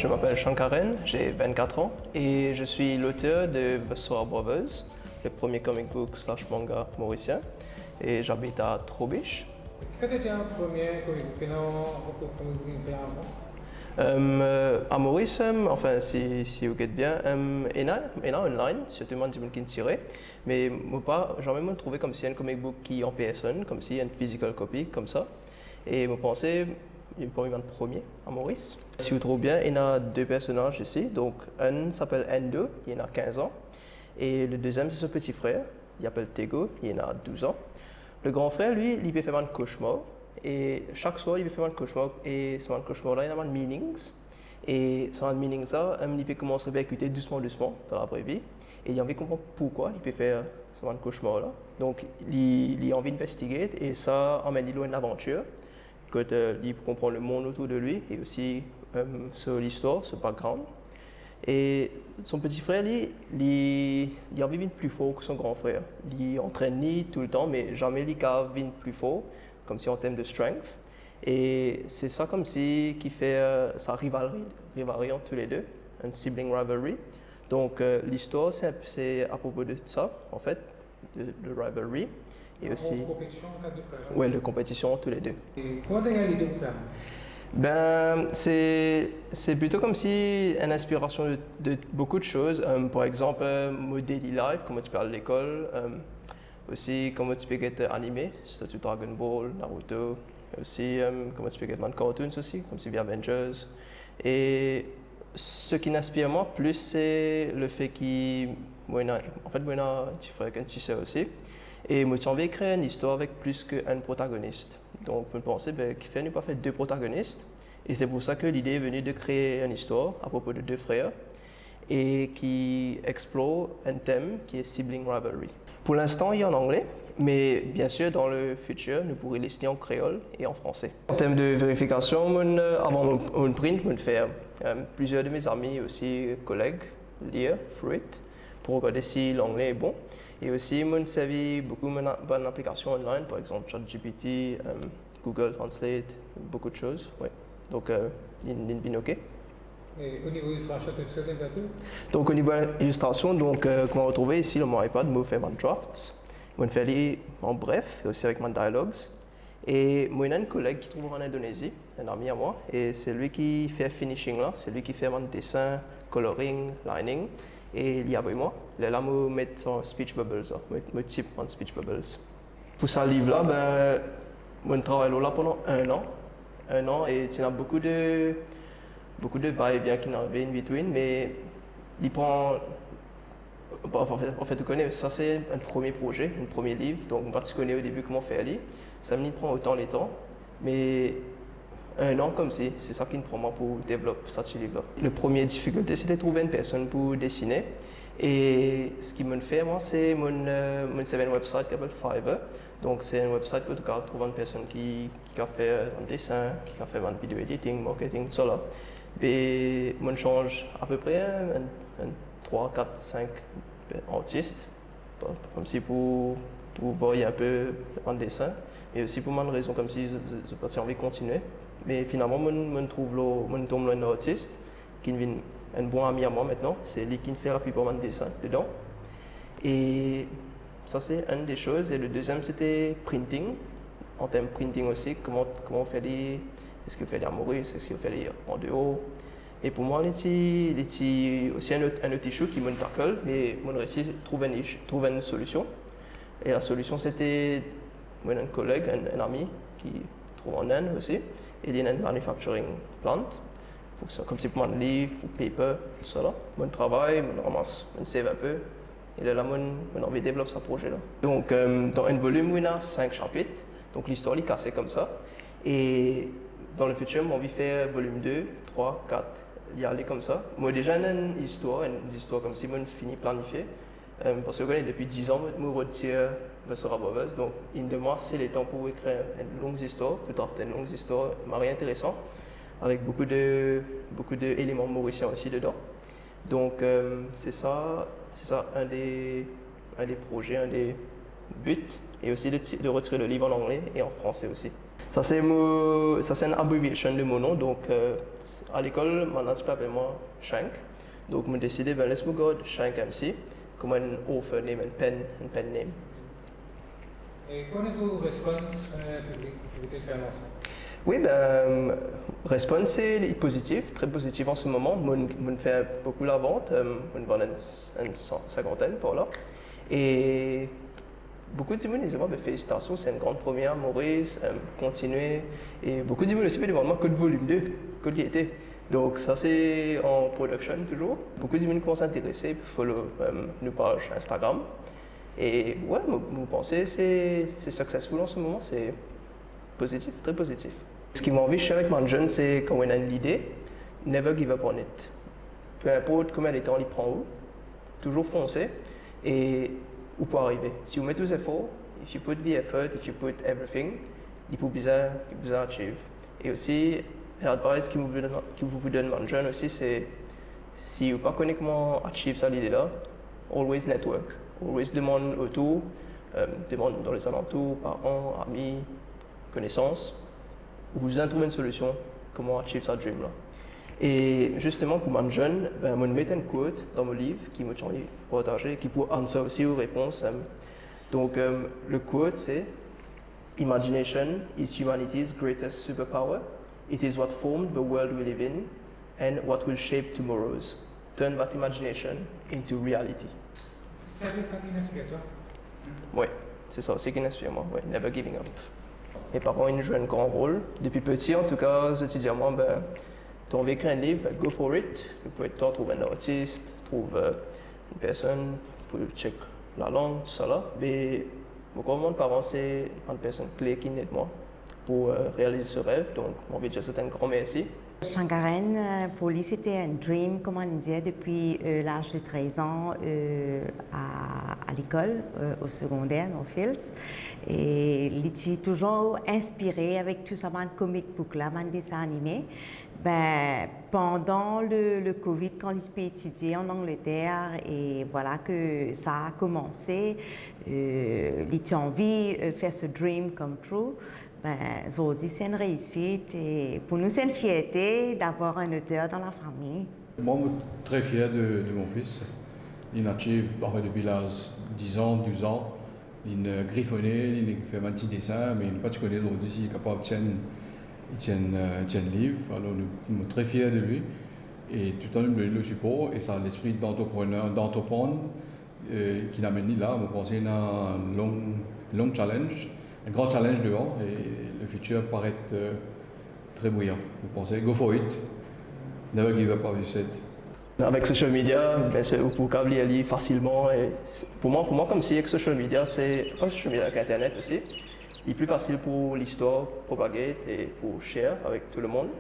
Je m'appelle Shankaren, j'ai 24 ans et je suis l'auteur de Basora Brothers, le premier comic book / manga mauricien, et j'habite à Trobiche. Quel était un premier comic book À Maurice, enfin si vous êtes bien, il y a online, surtout moi qui me tiré, mais moi pas jamais me trouvé comme si un comic book qui en PSN, comme si une physical copy comme ça, et je pensais il est le premier à Maurice. Si vous trouvez bien, il y a deux personnages ici. Donc, un s'appelle Endo, il a 15 ans. Et le deuxième, c'est son petit frère, il s'appelle Tego, il a 12 ans. Le grand frère, lui, il peut faire un cauchemar. Et chaque soir, il peut faire un cauchemar. Et ce cauchemar-là, il a des meanings. Et ce meanings-là, il peut commencer à écouter doucement dans la vraie vie. Et il a envie de comprendre pourquoi il peut faire ce cauchemar-là. Donc, il a envie d'investiguer et ça emmène il à une aventure. Il comprend le monde autour de lui et aussi sur l'histoire, ce background. Et son petit frère, il a envie de plus fort que son grand frère. Il entraîne tout le temps, mais jamais il a envie plus fort, comme si en termes de strength. Et c'est ça comme si qui fait sa rivalry entre tous les deux, un sibling rivalry. Donc l'histoire, c'est à propos de ça, en fait, de rivalry. Et aussi, compétition entre deux frères. Oui, la compétition entre les deux. Et comment tu as l'idée de faire? Ben, c'est plutôt comme si une inspiration de beaucoup de choses. Par exemple, mon daily life, comment tu parles à l'école. Aussi, comment tu peux être animé, c'est Dragon Ball, Naruto. Aussi, comment tu peux être man cartoons aussi, comme si Avengers. Et ce qui m'inspire moi plus, c'est le fait moi, j'ai un petit frère et un petit soeur aussi. Et moi, j'ai envie de créer une histoire avec plus qu'un protagoniste. Donc, je me pensais qu'il fallait pas faire deux protagonistes. Et c'est pour ça que l'idée est venue de créer une histoire à propos de deux frères et qui explore un thème qui est sibling rivalry. Pour l'instant, il est en anglais, mais bien sûr, dans le futur, nous pourrons lister en créole et en français. En termes de vérification, avant mon print, je fais plusieurs de mes amis et aussi collègues lire Fruit pour regarder si l'anglais est bon. Et aussi, je servi beaucoup de bonnes applications online, par exemple ChatGPT, Google Translate, beaucoup de choses. Ouais. Donc, il est bien OK. Et au niveau illustration, tu sais un peu? Donc, au niveau illustration, comment retrouver ici sur mon iPad, je fais mon drafts, je fais en bref, et aussi avec mon dialogues. Et moi, j'ai un collègue qui trouve en Indonésie, un ami à moi, et c'est lui qui fait finishing là, c'est lui qui fait mon dessin, coloring, lining. Et il y a avec moi, là, je mets son speech bubbles, je type mon speech bubbles. Pour ce livre-là, je travaille là pendant un an, et il y a beaucoup de va-et-vient qui n'arrivent in between, mais il prend. En fait, tu connais, ça c'est un premier projet, un premier livre, donc on va se connaître au début comment faire lire. Ça me prend autant les temps, mais un an comme c'est ça qui me prend moi pour développer ce livre-là. La première difficulté, c'était de trouver une personne pour dessiner. Et ce qui me fait, moi, c'est mon website qui s'appelle Fiverr. Donc, c'est un website où tu peux trouver une personne qui a fait un dessin, qui a fait un vidéo editing, marketing, tout ça là. Et je change à peu près 3, 4, 5 artistes, comme si pour voir un peu en dessin, et aussi pour une raison comme si j'ai envie de continuer. Mais finalement, je tombe un artiste qui est un bon ami à moi maintenant, c'est lui qui fait la plupart de mes dessins dedans. Et ça, c'est une des choses. Et le deuxième, c'était printing. En termes de printing aussi, comment on fait est-ce qu'il fait des à Maurice, est-ce qu'il fait des en dehors. Et pour moi, c'est aussi un autre issue qui me tackle, mais je réussi à trouver une solution. Et la solution, c'était un collègue, un ami qui trouve en Inde aussi. Et il y a une manufacturing plant, comme c'est pour mon livre, pour paper, tout ça là. Mon travail, je ramasse, je save un peu. Et là, j'ai envie de développer ce projet-là. Donc, dans un volume, il y a 5 chapitres. Donc, l'histoire est cassée comme ça. Et dans le futur, j'ai envie de faire volume 2, 3, 4, y aller comme ça. Moi, déjà, j'ai une histoire comme si je finis planifier. Parce que depuis 10 ans, je retire Basora Brothers. Donc, une de moi, c'est le temps pour écrire une longue histoire, peut-être une longue histoire, mais intéressante, avec beaucoup d'éléments mauriciens aussi dedans. Donc, c'est ça un des projets, un des buts, et aussi de retirer le livre en anglais et en français aussi. Ça c'est une abréviation de mon nom. Donc à l'école, maintenant tu peux appeler moi Shank. Donc j'ai décidé ben laisse-moi garder Shank MC comme un author name, un pen name. Et comment est-ce réponse public pour faire ça? Oui, ben, réponse c'est positif, très positif en ce moment. Je fais beaucoup la vente, je vends une cinquantaine par là. Et beaucoup de gens disent ben, félicitations, c'est une grande première, Maurice, continuez. Et beaucoup de gens aussi me demandent que de volume 2, que de qualité. Donc ça c'est en production toujours. Beaucoup de gens commencent à s'intéresser, follow nos pages Instagram. Et ouais, vous pensez c'est successful en ce moment, c'est positif, très positif. Ce qui m'a envie de faire avec mon jeune, c'est quand on a une idée, never give up on it. Peu importe combien de temps il prend où, toujours foncer et où peut arriver. Si vous mettez tous les efforts, if you put the effort, if you put everything, il peut bien achieve. Et aussi, l'advice que vous donne mon jeune aussi, c'est si vous ne connaissez pas comment achieve ça l'idée-là, always network. Always demande autour, demande dans les alentours, parents, amis, connaissances. Vous en trouvez une solution, comment achieve sa dream là. Et justement, pour mon jeune, ben, je mets une quote dans mon livre qui m'a partagé, qui peut answer aussi aux réponses. Donc, le quote c'est Imagination is humanity's greatest superpower. It is what formed the world we live in and what will shape tomorrow's. Turn that imagination into reality. C'est ça qui m'inspire, toi? Oui, c'est ça, c'est qui m'inspire moi, ouais, never giving up. Mes parents ils jouent un grand rôle. Depuis petit, en tout cas, quotidiennement, ben, tu as envie d'écrire un livre, ben, go for it. Tu peux être toi, trouver un artiste, trouver une personne, pour check la langue, tout ça là. Mais mon parents, c'est une personne clé qui aide moi pour réaliser ce rêve. Donc, j'ai envie de dire un grand merci. Shankaren, pour lui, c'était un dream, comme on disait, depuis l'âge de 13 ans à l'école, au secondaire, au Fils. Et il était toujours inspiré avec tout ça, de comic book, là, de dessins animés. Ben, pendant le Covid, quand il s'est étudié en Angleterre, et voilà que ça a commencé, il a envie de faire ce dream come true. Ben, aujourd'hui, c'est une réussite et pour nous, c'est une fierté d'avoir un auteur dans la famille. Moi, je suis très fier de mon fils. Il a depuis l'âge 10 ans, 12 ans. Il a griffonné, il a fait un petit dessin, mais il n'a pas de connaître aujourd'hui s'il est capable de tenir un livre. Alors, nous sommes très fiers de lui. Et tout le temps, nous donnons le support et ça a l'esprit d'entreprendre qui nous amène là. Je pense qu'il y a un long challenge. Un grand challenge dehors et le futur paraît très brillant. Vous pensez, go for it, never give up, as you said. Avec social media, vous pouvez aller facilement. Et pour moi, comme si avec social media, c'est pas social media avec Internet aussi. Il est plus facile pour l'histoire, propagate et pour share avec tout le monde.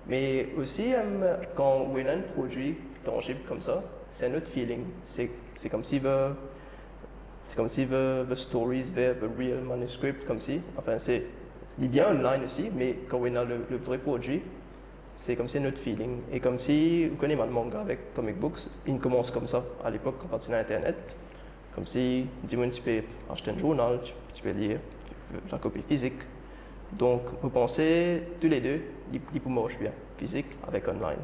Mais aussi, quand on a un produit tangible comme ça, c'est un autre feeling. C'est comme si c'est comme si the stories were the real manuscript, comme si. Enfin, il est bien online aussi, mais quand on a le vrai produit, c'est comme si un autre feeling. Et comme si, vous connaissez le manga avec comic books, il commence comme ça à l'époque quand c'est sur Internet. Comme si, dis-moi, tu peux acheter un journal, tu peux lire la copie physique. Donc, vous pensez, tous les deux, ils peuvent marcher bien, physique avec online.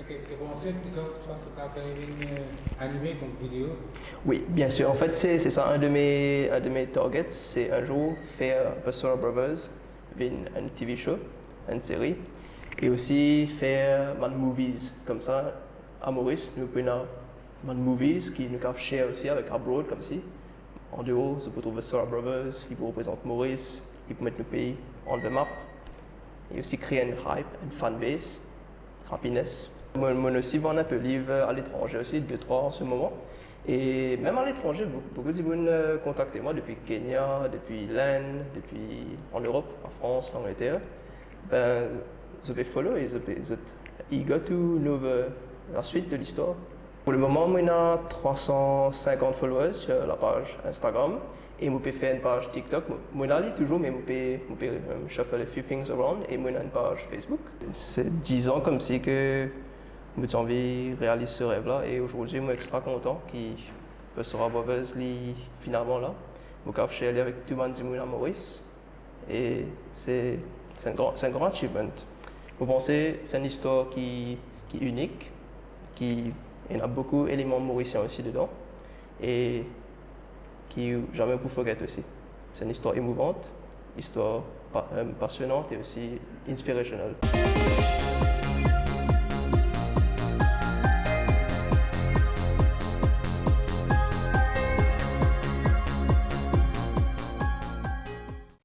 Ok, et pensez plutôt que tu as une animé comme vidéo? Oui, bien sûr. En fait, c'est ça un de mes targets, c'est un jour faire The Sora Brothers, une TV show, une série, et aussi faire des movies comme ça. À Maurice, nous pouvons des movies qui nous peuvent share aussi avec abroad comme si. En dehors, on peut trouver Sora Brothers, qui représente Maurice, qui peut mettre le pays on the map, et aussi créer une hype, une fanbase, happiness. Moi aussi, vends un peu de livres à l'étranger aussi, 2-3 en ce moment. Et même à l'étranger, beaucoup de gens contactent moi depuis Kenya, depuis l'Inde, depuis en Europe, en France, en Angleterre. Ben, je vais follow et je vais eager to know la suite de l'histoire. Pour le moment, on a 350 followers sur la page Instagram et je peux faire une page TikTok. Je lis toujours, mais je peux shuffle a few things around et je une page Facebook. C'est 10 ans comme si que j'ai envie de réaliser ce rêve-là et aujourd'hui, je suis extra content que Sora Brothers finalement là. Je suis aller avec tout le monde à Maurice et c'est un grand achievement. Vous pensez, c'est une histoire qui est unique, il y en a beaucoup d'éléments mauriciens aussi dedans, et qui jamais pour forget aussi. C'est une histoire émouvante, histoire passionnante et aussi inspirationnelle.